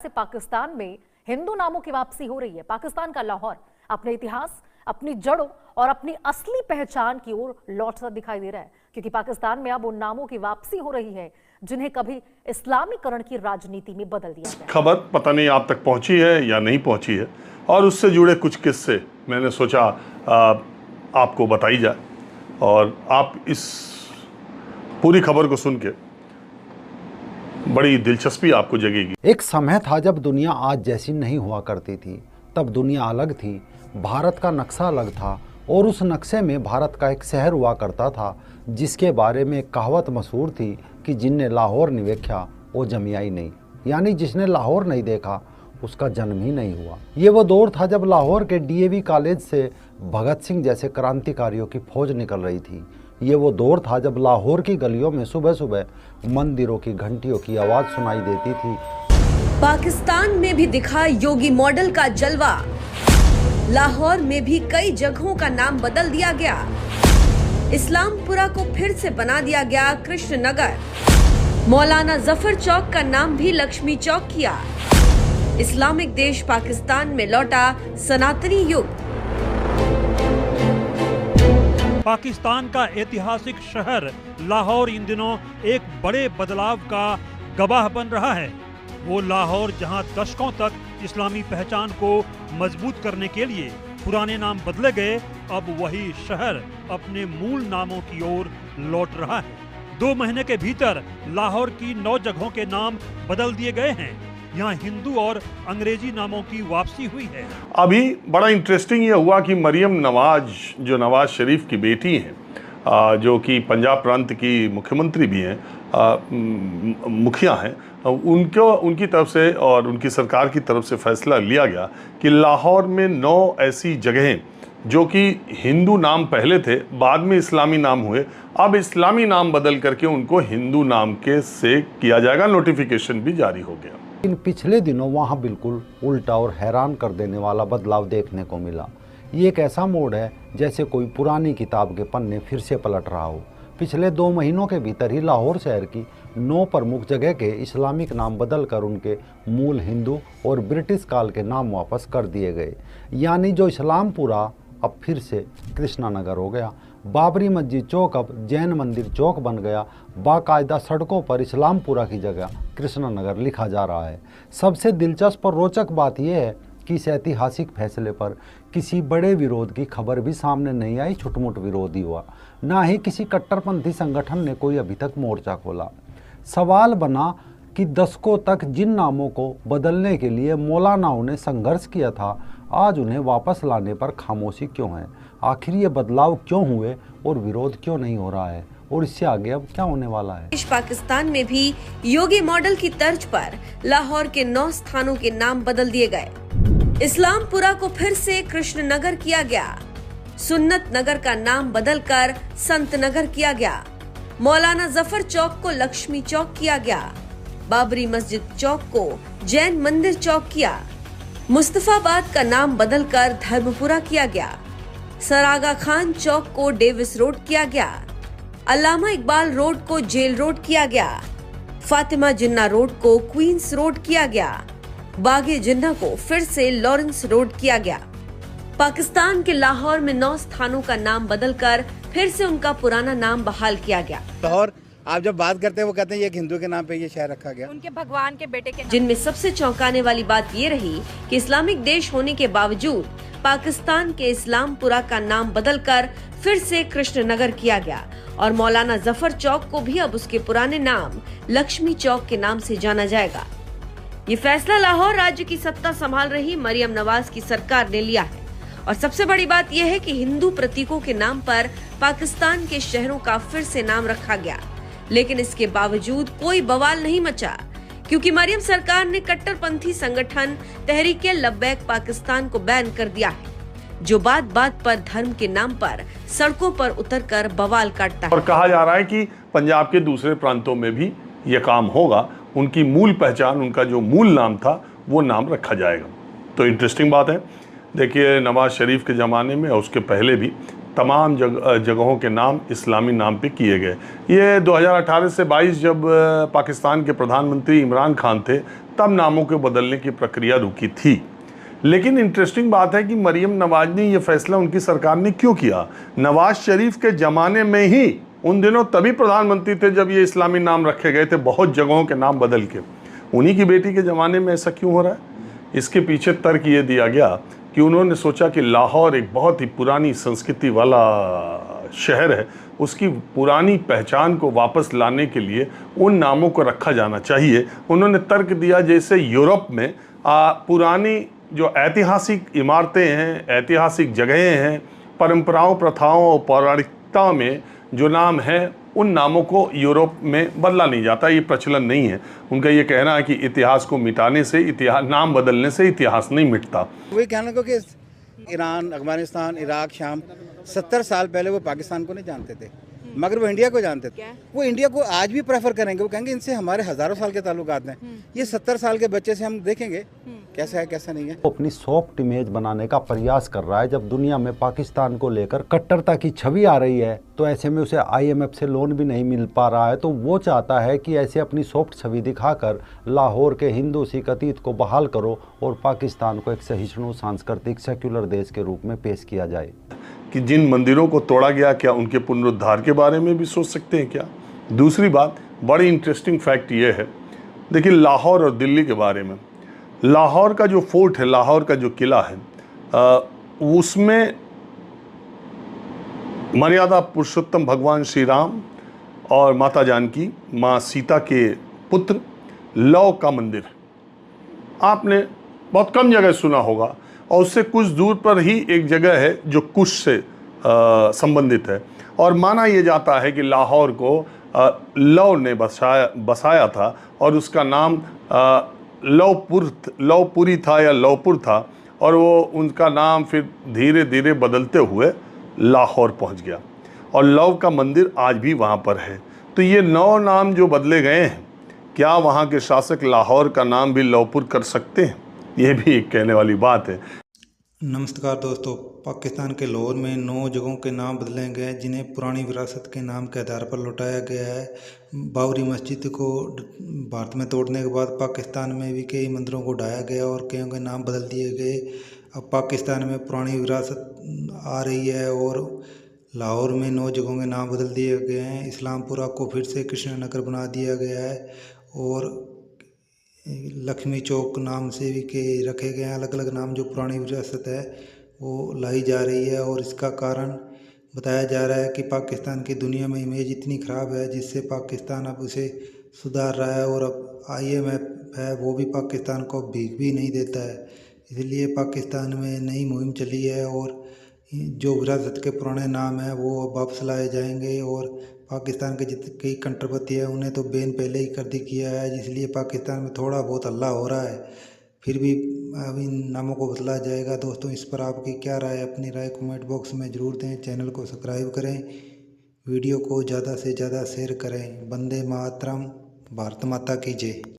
से पाकिस्तान में हिंदू नामों की वापसी हो रही है। पाकिस्तान का लाहौर अपने इतिहास, अपनी जड़ों और अपनी असली पहचान की ओर लौटता दिखाई दे रहा है, क्योंकि पाकिस्तान में अब उन नामों की वापसी हो रही है जिन्हें कभी इस्लामीकरण की राजनीति में बदल दिया गया। खबर पता नहीं आप तक पहुंची है या नहीं पहुंची है, और उससे जुड़े कुछ किस्से मैंने सोचा आपको बताई जाए और आप इस पूरी खबर को सुन के बड़ी दिलचस्पी आपको जगेगी। एक समय था जब दुनिया आज जैसी नहीं हुआ करती थी। तब दुनिया अलग थी, भारत का नक्शा अलग था और उस नक्शे में भारत का एक शहर हुआ करता था जिसके बारे में एक कहावत मशहूर थी कि जिनने लाहौर नहीं देखा वो जमिया ही नहीं, यानी जिसने लाहौर नहीं देखा उसका जन्म ही नहीं हुआ। ये वो दौर था जब लाहौर के डीएवी कॉलेज से भगत सिंह जैसे क्रांतिकारियों की फौज निकल रही थी। ये वो दौर था जब लाहौर की गलियों में सुबह सुबह मंदिरों की घंटियों की आवाज़ सुनाई देती थी। पाकिस्तान में भी दिखा योगी मॉडल का जलवा। लाहौर में भी कई जगहों का नाम बदल दिया गया। इस्लामपुरा को फिर से बना दिया गया कृष्ण नगर। मौलाना जफर चौक का नाम भी लक्ष्मी चौक किया। इस्लामिक देश पाकिस्तान में लौटा सनातनी युग। पाकिस्तान का ऐतिहासिक शहर लाहौर इन दिनों एक बड़े बदलाव का गवाह बन रहा है। वो लाहौर जहां दशकों तक इस्लामी पहचान को मजबूत करने के लिए पुराने नाम बदले गए, अब वही शहर अपने मूल नामों की ओर लौट रहा है। 2 महीने के भीतर लाहौर की 9 जगहों के नाम बदल दिए गए हैं। यहाँ हिंदू और अंग्रेजी नामों की वापसी हुई है। अभी बड़ा इंटरेस्टिंग ये हुआ कि मरियम नवाज, जो नवाज शरीफ की बेटी हैं, जो कि पंजाब प्रांत की मुख्यमंत्री भी हैं, मुखिया हैं, उनकी तरफ से और उनकी सरकार की तरफ से फैसला लिया गया कि लाहौर में 9 ऐसी जगहें जो कि हिंदू नाम पहले थे, बाद में इस्लामी नाम हुए, अब इस्लामी नाम बदल करके उनको हिंदू नाम के से किया जाएगा। नोटिफिकेशन भी जारी हो गया। इन पिछले दिनों वहाँ बिल्कुल उल्टा और हैरान कर देने वाला बदलाव देखने को मिला। ये एक ऐसा मोड़ है जैसे कोई पुरानी किताब के पन्ने फिर से पलट रहा हो। पिछले 2 महीनों के भीतर ही लाहौर शहर की 9 प्रमुख जगह के इस्लामिक नाम बदलकर उनके मूल हिंदू और ब्रिटिश काल के नाम वापस कर दिए गए। यानी जो इस्लामपुरा अब फिर से कृष्णा नगर हो गया। बाबरी मस्जिद चौक अब जैन मंदिर चौक बन गया। बाकायदा सड़कों पर इस्लामपुरा की जगह कृष्णा नगर लिखा जा रहा है। सबसे दिलचस्प और रोचक बात यह है कि इस ऐतिहासिक फैसले पर किसी बड़े विरोध की खबर भी सामने नहीं आई। छुटमुट विरोध ही हुआ, ना ही किसी कट्टरपंथी संगठन ने कोई अभी तक मोर्चा खोला। सवाल बना कि दशकों तक जिन नामों को बदलने के लिए मौलानाओं ने संघर्ष किया था, आज उन्हें वापस लाने पर खामोशी क्यों है? आखिर ये बदलाव क्यों हुए और विरोध क्यों नहीं हो रहा है, और इससे आगे अब क्या होने वाला है? पाकिस्तान में भी योगी मॉडल की तर्ज पर लाहौर के 9 स्थानों के नाम बदल दिए गए। इस्लामपुरा को फिर से कृष्ण नगर किया गया। सुन्नत नगर का नाम बदलकर संत नगर किया गया। मौलाना जफर चौक को लक्ष्मी चौक किया गया। बाबरी मस्जिद चौक को जैन मंदिर चौक किया। मुस्तफाबाद का नाम बदलकर धर्मपुरा किया गया। सरागा खान चौक को डेविस रोड किया गया। अल्लामा इकबाल रोड को जेल रोड किया गया। फातिमा जिन्ना रोड को क्वींस रोड किया गया। बागे जिन्ना को फिर से लॉरेंस रोड किया गया। पाकिस्तान के लाहौर में 9 स्थानों का नाम बदलकर फिर से उनका पुराना नाम बहाल किया गया। लाहौर आप जब बात करते हैं वो कहते हैं ये एक हिंदू के नाम पे ये शहर रखा गया, उनके भगवान के बेटे के नाम। जिनमें सबसे चौंकाने वाली बात ये रही कि इस्लामिक देश होने के बावजूद पाकिस्तान के इस्लामपुरा का नाम बदलकर फिर से कृष्ण नगर किया गया और मौलाना जफर चौक को भी अब उसके पुराने नाम लक्ष्मी चौक के नाम से जाना जाएगा। ये फैसला लाहौर राज्य की सत्ता संभाल रही मरियम नवाज की सरकार ने लिया है। और सबसे बड़ी बात यह है कि हिंदू प्रतीकों के नाम पर पाकिस्तान के शहरों का फिर से नाम रखा गया, लेकिन इसके बावजूद कोई बवाल नहीं मचा, क्योंकि मरियम सरकार ने कट्टरपंथी संगठन तहरीके लब्बैक पाकिस्तान को बैन कर दिया है, जो बात बात पर धर्म के नाम पर सड़कों पर उतरकर बवाल काटता है। और कहा जा रहा है कि पंजाब के दूसरे प्रांतों में भी ये काम होगा। उनकी मूल पहचान, उनका जो मूल नाम था वो नाम रखा जाएगा। तो इंटरेस्टिंग बात है। देखिए, नवाज शरीफ के ज़माने में और उसके पहले भी तमाम जगहों के नाम इस्लामी नाम पे किए गए। ये 2018 से 22 जब पाकिस्तान के प्रधानमंत्री इमरान खान थे, तब नामों के बदलने की प्रक्रिया रुकी थी। लेकिन इंटरेस्टिंग बात है कि मरियम नवाज ने यह फैसला उनकी सरकार ने क्यों किया। नवाज शरीफ के ज़माने में ही, उन दिनों तभी प्रधानमंत्री थे जब ये इस्लामी नाम रखे गए थे, बहुत जगहों के नाम बदल के। उन्हीं की बेटी के ज़माने में ऐसा क्यों हो रहा है? इसके पीछे तर्क ये दिया गया कि उन्होंने सोचा कि लाहौर एक बहुत ही पुरानी संस्कृति वाला शहर है, उसकी पुरानी पहचान को वापस लाने के लिए उन नामों को रखा जाना चाहिए। उन्होंने तर्क दिया जैसे यूरोप में पुरानी जो ऐतिहासिक इमारतें हैं, ऐतिहासिक जगहें हैं, परंपराओं, प्रथाओं और पौराणिकता में जो नाम है, उन नामों को यूरोप में बदला नहीं जाता, ये प्रचलन नहीं है। उनका ये कहना है कि इतिहास को मिटाने से, इतिहास नाम बदलने से इतिहास नहीं मिटता। वही कहने को कि ईरान, अफगानिस्तान, इराक, शाम 70 साल पहले वो पाकिस्तान को नहीं जानते थे, मगर वो इंडिया को जानते थे। वो इंडिया को आज भी प्रेफर करेंगे, वो कहेंगे इनसे हमारे हज़ारों साल के ताल्लुकात हैं। ये 70 साल के बच्चे से हम देखेंगे कैसा है कैसा नहीं है। वो अपनी सॉफ्ट इमेज बनाने का प्रयास कर रहा है। जब दुनिया में पाकिस्तान को लेकर कट्टरता की छवि आ रही है, तो ऐसे में उसे IMF से लोन भी नहीं मिल पा रहा है, तो वो चाहता है कि ऐसे अपनी सॉफ्ट छवि दिखाकर लाहौर के हिंदू सिख अतीत को बहाल करो और पाकिस्तान को एक सहिष्णु, सांस्कृतिक, सेक्युलर देश के रूप में पेश किया जाए। कि जिन मंदिरों को तोड़ा गया, क्या उनके पुनरुद्धार के बारे में भी सोच सकते हैं क्या? दूसरी बात, बड़ी इंटरेस्टिंग फैक्ट ये है, देखिए लाहौर और दिल्ली के बारे में। लाहौर का जो फोर्ट है, लाहौर का जो किला है, उसमें मर्यादा पुरुषोत्तम भगवान श्री राम और माता जानकी, माँ सीता के पुत्र लव का मंदिर आपने बहुत कम जगह सुना होगा। और उससे कुछ दूर पर ही एक जगह है जो कुश से संबंधित है, और माना यह जाता है कि लाहौर को लव ने बसाया था और उसका नाम लवपुरी था या लवपुर था, और वो उनका नाम फिर धीरे धीरे बदलते हुए लाहौर पहुंच गया, और लव का मंदिर आज भी वहाँ पर है। तो ये 9 नाम जो बदले गए हैं, क्या वहाँ के शासक लाहौर का नाम भी लवपुर कर सकते हैं? ये भी एक कहने वाली बात है। नमस्कार दोस्तों, पाकिस्तान के लाहौर में 9 जगहों के नाम बदले गए जिन्हें पुरानी विरासत के नाम के आधार पर लौटाया गया है। बाबरी मस्जिद को भारत में तोड़ने के बाद पाकिस्तान में भी कई मंदिरों को ढाया गया और कईयों के नाम बदल दिए गए। अब पाकिस्तान में पुरानी विरासत आ रही है और लाहौर में 9 जगहों के नाम बदल दिए गए हैं। इस्लामपुरा को फिर से कृष्ण नगर बना दिया गया है और लक्ष्मी चौक नाम से भी के रखे गए हैं। अलग अलग नाम जो पुरानी विरासत है वो लाई जा रही है, और इसका कारण बताया जा रहा है कि पाकिस्तान की दुनिया में इमेज इतनी ख़राब है जिससे पाकिस्तान अब उसे सुधार रहा है, और अब IMF है वो भी पाकिस्तान को भीख भी नहीं देता है। इसलिए पाकिस्तान में नई मुहिम चली है और जो विरासत के पुराने नाम हैं वो वापस लाए जाएंगे, और पाकिस्तान के जितने कई कंट्रोवर्सी है उन्हें तो बैन पहले ही कर दी किया है, इसलिए पाकिस्तान में थोड़ा बहुत हल्ला हो रहा है। फिर भी अब इन नामों को बदला जाएगा। दोस्तों, इस पर आपकी क्या राय है? अपनी राय कमेंट बॉक्स में ज़रूर दें। चैनल को सब्सक्राइब करें, वीडियो को ज़्यादा से ज़्यादा शेयर करें। वंदे मातरम, भारत माता की जय।